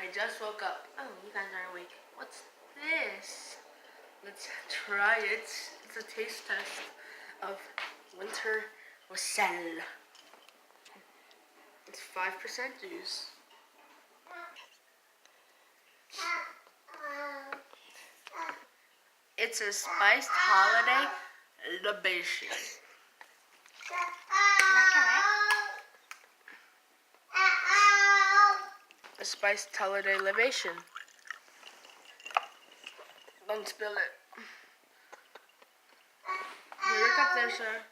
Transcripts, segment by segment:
I just woke up. Oh, you guys are awake. What's this? Let's try it. It's a taste test of winter Wassail. It's 5% juice. It's a spiced holiday libation. A spiced holiday libation. Don't spill it. Put your cup there, sir.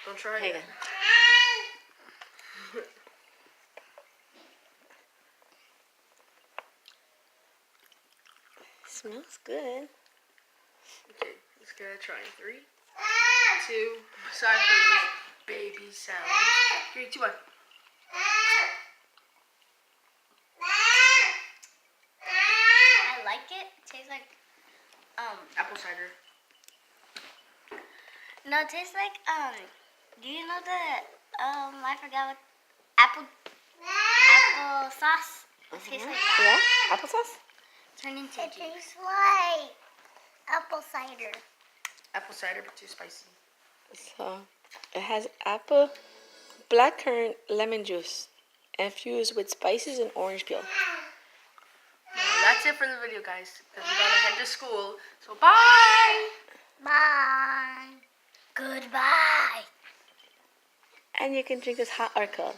Don't try it. Smells good. Okay, let's get a try. 3, 2, sorry for those baby sounds. 3, 2, 1. I like it. It tastes like Apple cider. no, it tastes like do you know the I forgot what apple sauce? It tastes like that. Yeah, applesauce. Turned into It juice. tastes like apple cider. Apple cider, but too spicy. So it has apple, blackcurrant, lemon juice, infused with spices and orange peel. Well, that's it for the video, guys. Because we gotta head to school. So bye! Bye. Goodbye. And you can drink this hot or cold.